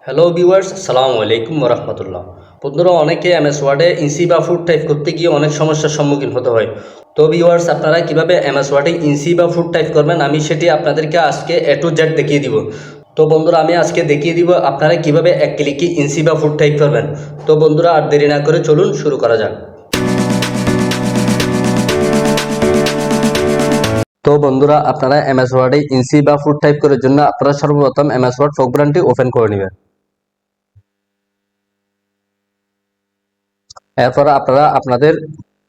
Hello viewers, আসসালামু আলাইকুম ওরহমতুল্লাহ। বন্ধুরা, অনেকে এমএস ওয়ার্ডে ইনসি বা ফুট টাইপ করতে গিয়ে অনেক সমস্যার সম্মুখীন হতে হয়। তো ভিউয়ার্স, আপনারা কিভাবে এমএস ওয়ার্ডে ইনসি বা ফুট টাইপ করবেন আমি সেটি আপনাদেরকে আজকে এ টু জেড দেখিয়ে দিব। তো বন্ধুরা, আমি আজকে দেখিয়ে দিব আপনারা কিভাবে এক ক্লিকে ইনসি বা ফুট টাইপ করবেন। তো বন্ধুরা, আর দেরি না করে চলুন শুরু করা যাক। তো বন্ধুরা, আপনারা এমএস ওয়ার্ডে ইনসি বা ফুট টাইপ করার জন্য আপনারা সর্বপ্রথম এমএস ওয়ার্ড প্রোগ্রামটি ওপেন করে নেবেন। এরপর আপনারা আপনাদের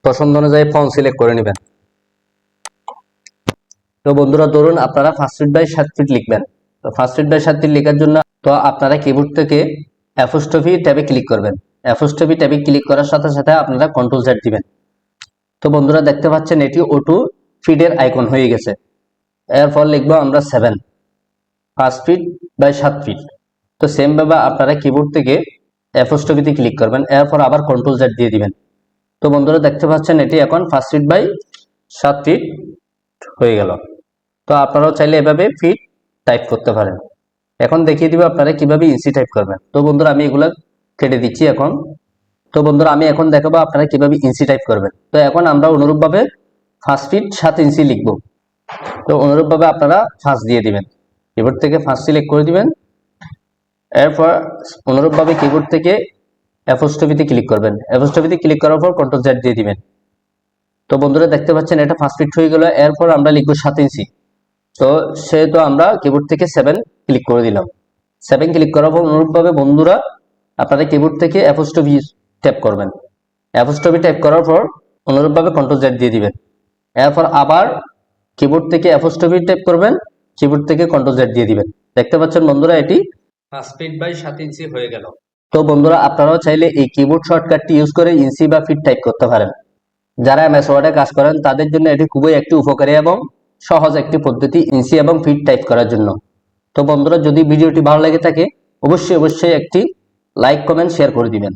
পছন্দ অনুযায়ী ফন্ট সিলেক্ট করে নেবেন। তো বন্ধুরা, ধরুন আপনারা 5 ফিট বাই 7 ফিট লিখবেন। তো 5 ফিট বাই 7 ফিট লেখার জন্য তো আপনারা কিবোর্ড থেকে অ্যাপোস্ট্রফি ট্যাবে ক্লিক করবেন। অ্যাপোস্ট্রফি ট্যাবে ক্লিক করার সাথে সাথে আপনারা কন্ট্রোল জেড দিবেন। তো বন্ধুরা, দেখতে পাচ্ছেন এটি অটো ফিডের আইকন হয়ে গেছে। এরপর লিখবো আমরা 5 ফিট বাই 7 ফিট। তো সেম ভাবে আপনারা কিবোর্ড থেকে অ্যাপোস্ট্রফিতে ক্লিক করবেন। এরপর আবার কন্ট্রোল জেড দিয়ে দিবেন। তো বন্ধুরা, দেখতে পাচ্ছেন এটি এখন 5 ফিট বাই 7 ফিট হয়ে গেল। তো আপনারাও চাইলে এভাবে ফিট টাইপ করতে পারেন। এখন দেখিয়ে দিব আপনারা কিভাবে ইঞ্চি টাইপ করবেন। তো বন্ধুরা, আমি এগুলা কেটে দিচ্ছি এখন। তো বন্ধুরা, আমি এখন দেখাবো আপনারা কিভাবে ইঞ্চি টাইপ করবেন। তো এখন আমরা অনুরূপভাবে 5 ফিট 7 ইঞ্চি লিখবো। তো অনুরূপভাবে আপনারা 5 দিয়ে দিবেন। কিবোর্ড থেকে 5 সিলেক্ট করে দিবেন। এরপর অনুরূপভাবে কিবোর্ড থেকে অ্যাপোস্ট্রফিতে ক্লিক করবেন। অ্যাপোস্ট্রফিতে ক্লিক করার পর কন্ট্রোল জেড দিয়ে দিবেন। তো বন্ধুরা, দেখতে পাচ্ছেন এটা 5 ফিট হয়ে গেল। এরপর আমরা লিখবো 7 ইঞ্চি। তো সেহেতু আমরা কিবোর্ড থেকে 7 ক্লিক করে দিলাম। 7 ক্লিক করার পর অনুরূপভাবে বন্ধুরা আপনারা কিবোর্ড থেকে অ্যাপোস্ট্রফি ট্যাপ করবেন। অ্যাপোস্ট্রফি ট্যাপ করার পর অনুরূপভাবে কন্ট্রোল জেড দিয়ে দিবেন। এরপর আবার কিবোর্ড থেকে অ্যাপোস্ট্রফি ট্যাপ করবেন, কিবোর্ড থেকে কন্ট্রোল জেড দিয়ে দিবেন। দেখতে পাচ্ছেন বন্ধুরা, এটি 5 ফিট বাই 7 ইঞ্চি হয়ে গেল। তো বন্ধুরা, আপনারাও চাইলে এই কিবোর্ড শর্টকাটটি ইউজ করে ইঞ্চি বা ফিট টাইপ করতে পারেন। যারা এমএস ওয়ার্ডে কাজ করেন তাদের জন্য এটি খুবই একটি উপকারী এবং সহজ একটি পদ্ধতি ইঞ্চি এবং ফিট টাইপ করার জন্য। তো বন্ধুরা, যদি ভিডিওটি ভালো লেগে থাকে অবশ্যই একটি লাইক, কমেন্ট, শেয়ার করে দিবেন।